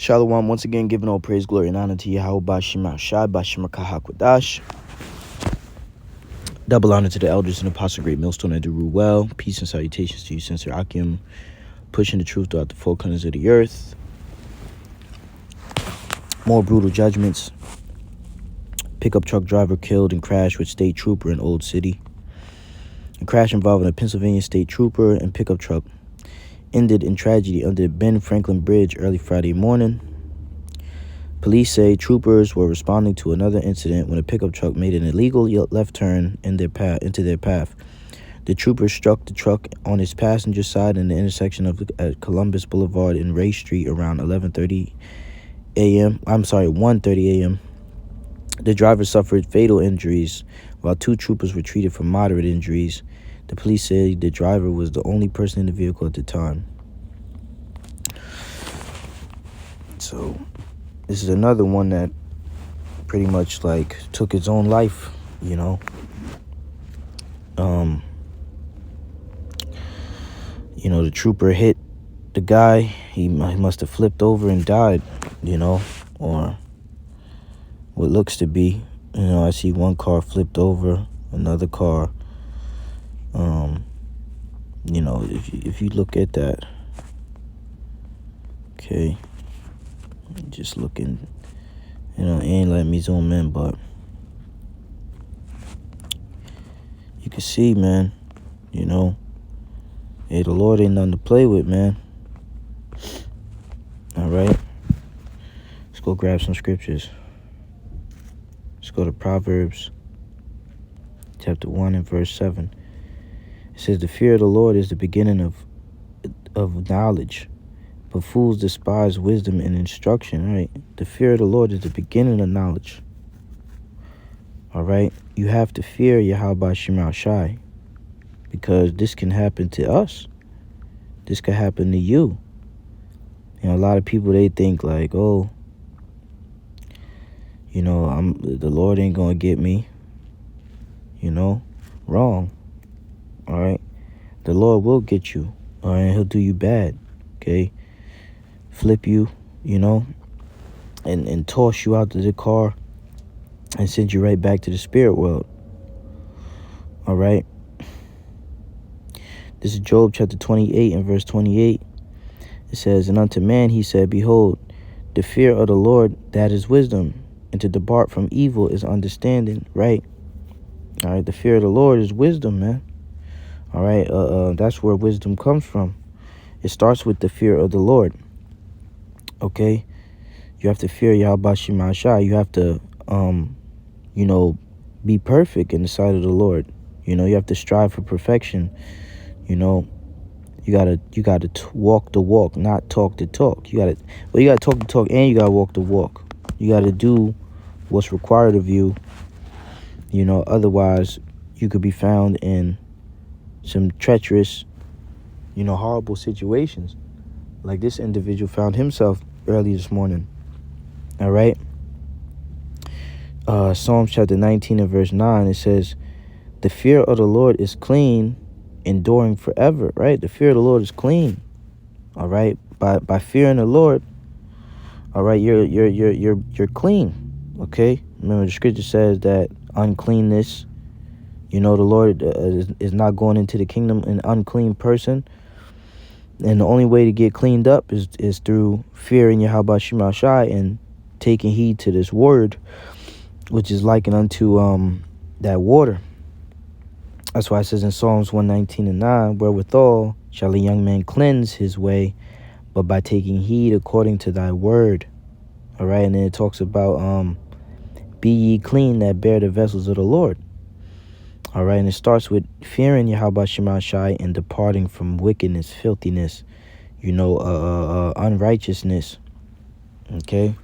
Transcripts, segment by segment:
Shalom, once again, giving all praise, glory, and honor to YAHAWAH Shema Shai Bashima Kahakwadash. Double honor to the elders and apostle, great millstone, and do rule well. Peace and salutations to you, Sensor Akim, pushing the truth throughout the four corners of the earth. More brutal judgments. Pickup truck driver killed in crash with state trooper in Old City. A crash involving a Pennsylvania state trooper and pickup truck ended in tragedy under the Ben Franklin Bridge early Friday morning. Police say troopers were responding to another incident when a pickup truck made an illegal left turn into their path. The troopers struck the truck on its passenger side in the intersection of Columbus Boulevard and Ray Street around 1:30 a.m. The driver suffered fatal injuries, while two troopers were treated for moderate injuries. The police say the driver was the only person in the vehicle at the time. So this is another one that pretty much took its own life, you know. The trooper hit the guy. He must have flipped over and died, or what looks to be. I see one car flipped over, another car. If you look at that, okay, just looking, it ain't letting me zoom in, but you can see, man, hey, the Lord ain't nothing to play with, man. All right, let's go grab some scriptures. Let's go to Proverbs chapter 1 and verse 7. It says, the fear of the Lord is the beginning of knowledge, but fools despise wisdom and instruction. All right, the fear of the Lord is the beginning of knowledge. All right, you have to fear YAHAWAH Shema Shai, because this can happen to us. This could happen to you. A lot of people, they think like, oh, the Lord ain't gonna get me. Wrong. All right, the Lord will get you. All right, he'll do you bad. Okay, flip you, and toss you out to the car and send you right back to the spirit world. All right, this is Job chapter 28 and verse 28. It says, and unto man he said, behold, the fear of the Lord, that is wisdom, and to depart from evil is understanding. Right? All right, the fear of the Lord is wisdom, man. All right, that's where wisdom comes from. It starts with the fear of the Lord. Okay, you have to fear YAHAWAH Shema Shai. You have to, be perfect in the sight of the Lord. You have to strive for perfection. You gotta walk the walk, not talk the talk. You gotta talk the talk and you gotta walk the walk. You gotta do what's required of you. Otherwise you could be found in some treacherous, horrible situations, like this individual found himself early this morning. All right. Psalms chapter 19 and verse 9, it says, the fear of the Lord is clean, enduring forever. Right? The fear of the Lord is clean. All right. By fearing the Lord, all right, you're clean. Okay. Remember, the scripture says that uncleanness, the Lord is not going into the kingdom an unclean person. And the only way to get cleaned up is through fearing YAHAWAH Shema Shai and taking heed to this word, which is likened unto that water. That's why it says in Psalms 119 and 9, wherewithal shall a young man cleanse his way, but by taking heed according to thy word. All right, and then it talks about be ye clean that bear the vessels of the Lord. All right, and it starts with fearing YAHAWAH Shema Shai and departing from wickedness, filthiness, unrighteousness. Okay,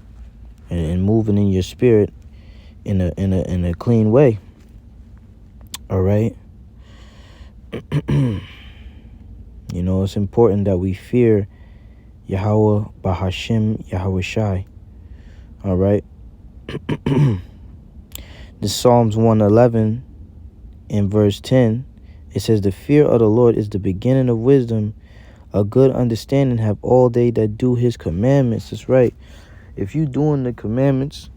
and moving in your spirit in a clean way. All right. It's important that we fear Yahweh Bahashim Yahweh Shai. All right. This Psalms 111 in verse 10, it says, the fear of the Lord is the beginning of wisdom, a good understanding have all they that do his commandments. That's right. If you doing the commandments,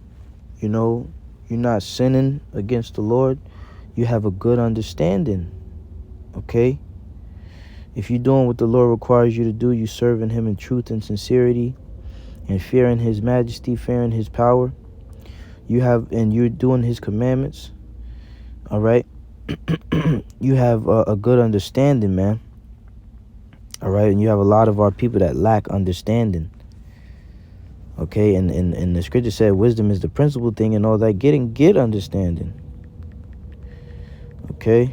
you know, you're not sinning against the Lord, you have a good understanding. Okay? If you're doing what the Lord requires you to do, you serving him in truth and sincerity and fearing his majesty, fearing his power, and you're doing his commandments, all right? You have a good understanding, man. All right? And you have a lot of our people that lack understanding. Okay? And the scripture said wisdom is the principal thing and all that. Get understanding. Okay?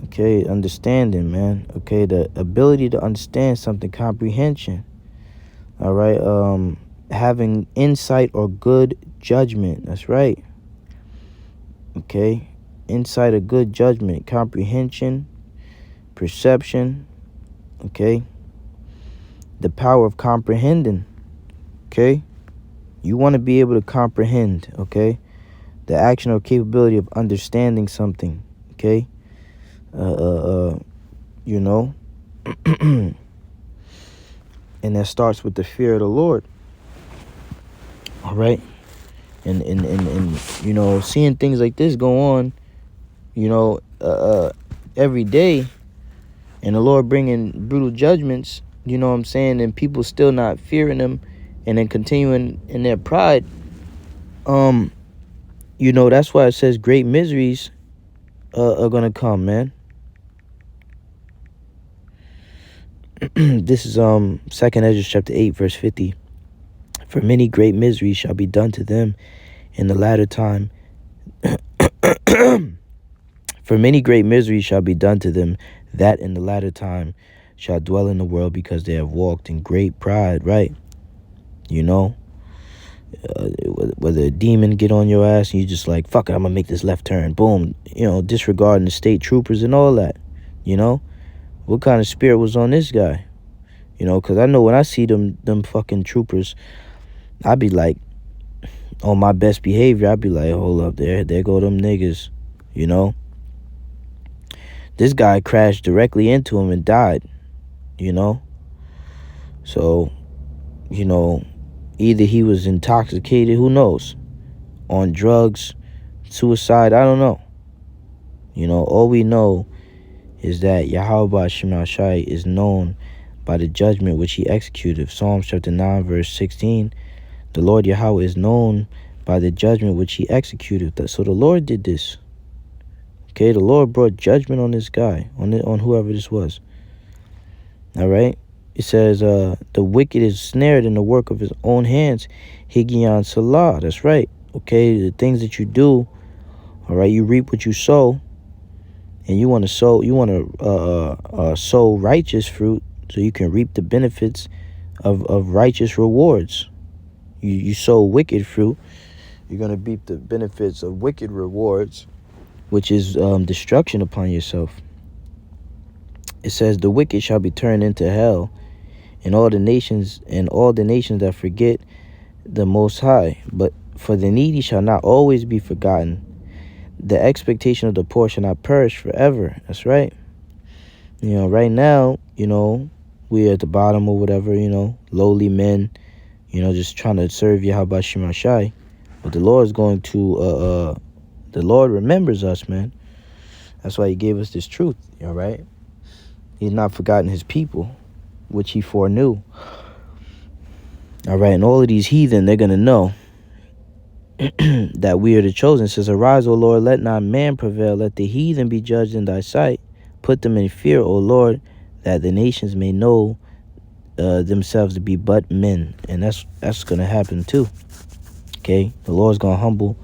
Okay, understanding, man. Okay, the ability to understand something, comprehension. All right, having insight or good judgment. That's right. Okay, insight or good judgment, comprehension, perception. Okay, the power of comprehending. Okay, you want to be able to comprehend. Okay, the action or capability of understanding something. Okay, you know. And that starts with the fear of the Lord. All right. And you know, seeing things like this go on, you know, every day, and the Lord bringing brutal judgments, you know what I'm saying, and people still not fearing him and then continuing in their pride, you know, that's why it says great miseries are gonna come, man. This is 2nd Ezra chapter 8 verse 50. For many great miseries shall be done to them in the latter time. For many great miseries shall be done to them that in the latter time shall dwell in the world, because they have walked in great pride, right? You know, whether a demon get on your ass and you just like, fuck it, I'm gonna make this left turn, boom, you know, disregarding the state troopers and all that, you know? What kind of spirit was on this guy? You know, because I know when I see them fucking troopers, I be like, on my best behavior, I be like, hold up, there go them niggas, you know? This guy crashed directly into him and died, you know? So, you know, either he was intoxicated, who knows? On drugs, suicide, I don't know. You know, all we know is that YAHAWAH Shemashai is known by the judgment which he executed. Psalms chapter 9, verse 16. The Lord Yahweh is known by the judgment which he executed. So the Lord did this. Okay, the Lord brought judgment on this guy, on whoever this was. All right? It says, the wicked is snared in the work of his own hands. Higgion Salah. That's right. Okay, the things that you do, all right, you reap what you sow. And you want to sow righteous fruit so you can reap the benefits of righteous rewards. You sow wicked fruit, you're going to reap the benefits of wicked rewards, which is destruction upon yourself. It says, the wicked shall be turned into hell, and all the nations that forget the Most High. But for the needy shall not always be forgotten. The expectation of the poor shall not perish forever. That's right. You know, right now, you know, we're at the bottom or whatever, you know, lowly men, you know, just trying to serve Yahawah Shemashai. But the Lord is going to, the Lord remembers us, man. That's why he gave us this truth, all right? He's not forgotten his people, which he foreknew. All right, and all of these heathen, they're going to know that we are the chosen. It says, arise, O Lord, let not man prevail. Let the heathen be judged in thy sight. Put them in fear, O Lord, that the nations may know themselves to be but men. And that's going to happen too. Okay, the Lord's going to humble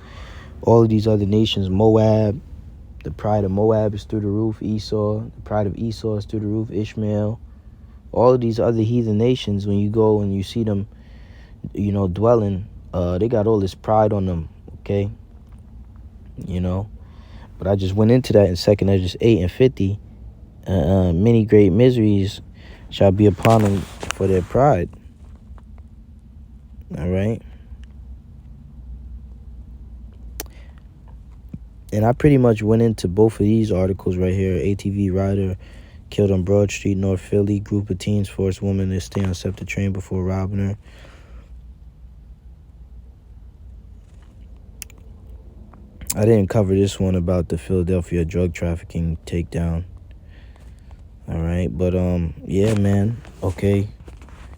all of these other nations. Moab, the pride of Moab is through the roof. Esau, the pride of Esau is through the roof. Ishmael, all of these other heathen nations, when you go and you see them, you know, dwelling, they got all this pride on them, okay? You know, but I just went into that in 2nd Ezra 8 and 50. Many great miseries shall be upon them for their pride. All right? And I pretty much went into both of these articles right here, ATV Rider, Killed on Broad Street, North Philly. Group of teens forced woman to stay on SEPTA train before robbing her. I didn't cover this one about the Philadelphia drug trafficking takedown. All right, but yeah, man. Okay,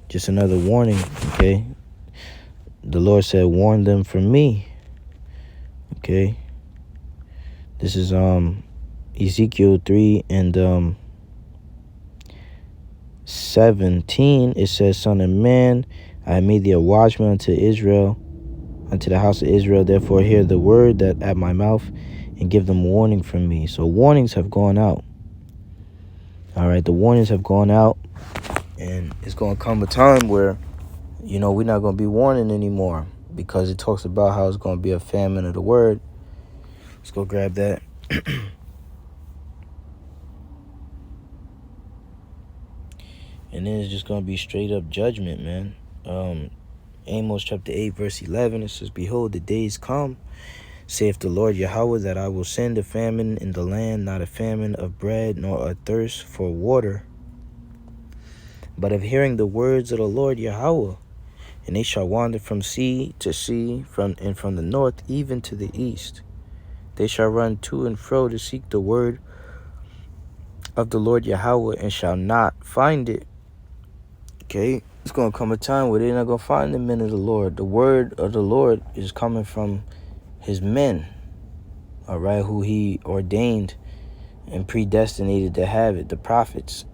just another warning. Okay, the Lord said, "Warn them from me." Okay, this is Ezekiel 3 and 17. It says, "Son of man, I made thee a watchman unto Israel, unto the house of Israel. Therefore hear the word that at my mouth, and give them warning from me." So warnings have gone out. All right, the warnings have gone out, and it's going to come a time where, you know, we're not going to be warning anymore, because it talks about how it's going to be a famine of the word. Let's go grab that. And then it's just going to be straight up judgment, man. Amos chapter 8, verse 11, it says, "Behold, the days come, saith the Lord Yahawah, that I will send a famine in the land, not a famine of bread, nor a thirst for water, but of hearing the words of the Lord Yahawah. And they shall wander from sea to sea, from the north even to the east. They shall run to and fro to seek the word of the Lord Yahawah, and shall not find it." Okay, it's going to come a time where they're not going to find the men of the Lord. The word of the Lord is coming from his men, all right, who he ordained and predestinated to have it, the prophets.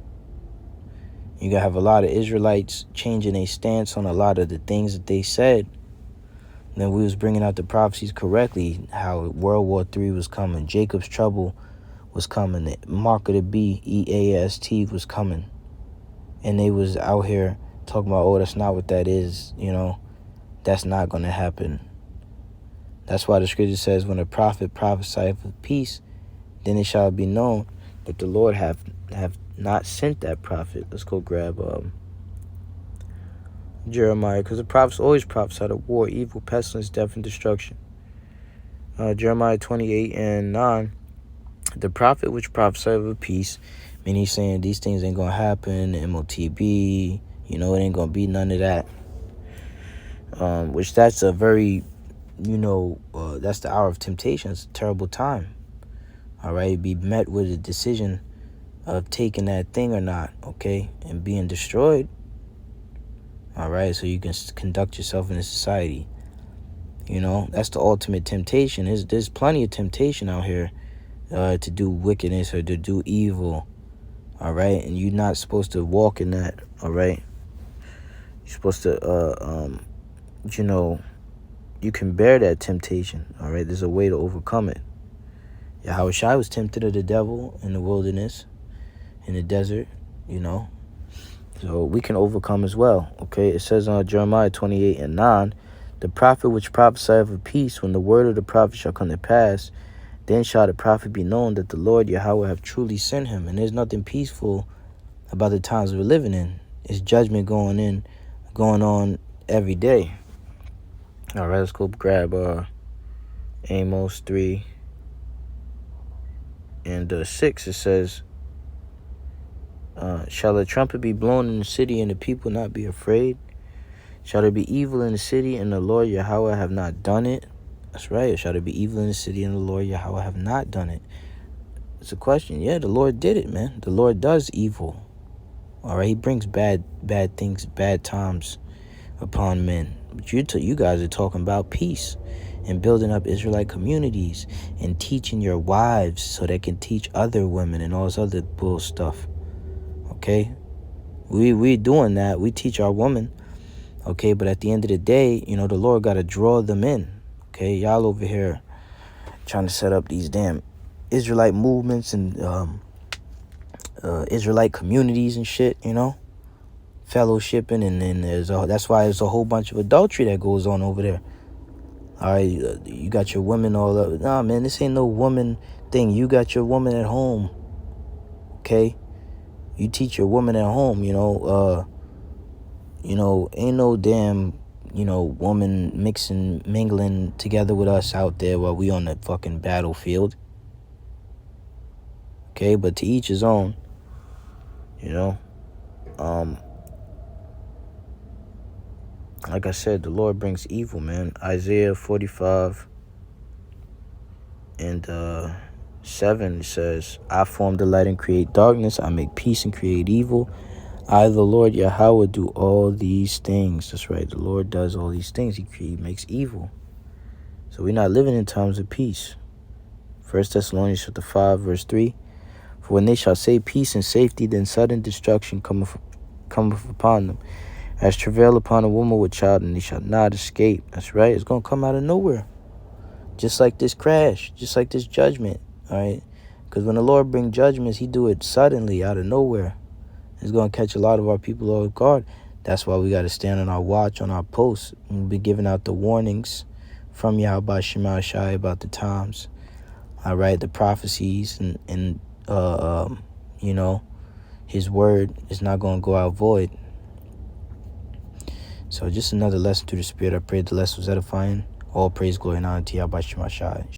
You're going to have a lot of Israelites changing their stance on a lot of the things that they said. And then we was bringing out the prophecies correctly, how World War III was coming, Jacob's trouble was coming, the mark of the beast was coming. And they was out here talking about, oh, that's not what that is, you know. That's not going to happen. That's why the scripture says, when a prophet prophesieth of peace, then it shall be known that the Lord have not sent that prophet. Let's go grab Jeremiah, because the prophets always prophesied of war, evil, pestilence, death, and destruction. Jeremiah 28 and 9, "The prophet which prophesied of peace," I mean, he's saying these things ain't going to happen, MOTB, you know, it ain't going to be none of that. Which that's a very, you know, that's the hour of temptation. It's a terrible time. All right, be met with a decision of taking that thing or not, okay, and being destroyed. All right, so you can conduct yourself in a society. You know, that's the ultimate temptation. There's plenty of temptation out here to do wickedness or to do evil. All right, and you're not supposed to walk in that. All right, you're supposed to, you know, you can bear that temptation. All right, there's a way to overcome it. Yahawashi was tempted of the devil in the wilderness, in the desert, you know. So we can overcome as well, okay? It says on Jeremiah 28 and 9, "The prophet which prophesieth of peace, when the word of the prophet shall come to pass, then shall the prophet be known that the Lord Yahawah have truly sent him." And there's nothing peaceful about the times we're living in. It's judgment going on every day. All right, let's go grab Amos 3 and 6. It says, "Shall a trumpet be blown in the city, and the people not be afraid? Shall there be evil in the city, and the Lord Yahawah have not done it?" That's right. Shall there be evil in the city, and the Lord Yahawah have not done it? It's a question. Yeah, the Lord did it, man. The Lord does evil. All right, he brings bad things, bad times upon men. But you guys are talking about peace and building up Israelite communities and teaching your wives so they can teach other women and all this other bull stuff. Okay, we doing that. We teach our women. Okay, but at the end of the day, you know, the Lord got to draw them in. Okay, y'all over here trying to set up these damn Israelite movements and Israelite communities and shit, you know, fellowshipping, and then that's why there's a whole bunch of adultery that goes on over there. All right, you got your women all up. Nah, man, this ain't no woman thing. You got your woman at home. Okay, you teach your woman at home. You know, ain't no damn, you know, woman mingling together with us out there while we on the fucking battlefield. Okay, but to each his own. You know? Like I said, the Lord brings evil, man. Isaiah 45 and 7 says, I form the light and create darkness. I make peace and create evil. I, the Lord YAHAWAH, do all these things. That's right. The Lord does all these things. He makes evil. So we're not living in times of peace. 1 Thessalonians 5, verse 3. For when they shall say peace and safety, then sudden destruction cometh upon them, as travail upon a woman with child, and they shall not escape. That's right. It's going to come out of nowhere. Just like this crash. Just like this judgment. All right. Because when the Lord brings judgments, he do it suddenly out of nowhere. It's going to catch a lot of our people off guard. That's why we got to stand on our watch, on our posts, and be giving out the warnings from Yahawah Shema Shai about the times. All right. The prophecies and you know, his word is not going to go out void. So just another lesson through the Spirit. I pray the lesson was edifying. All praise, glory, and honor to Yahawah Shema Shai.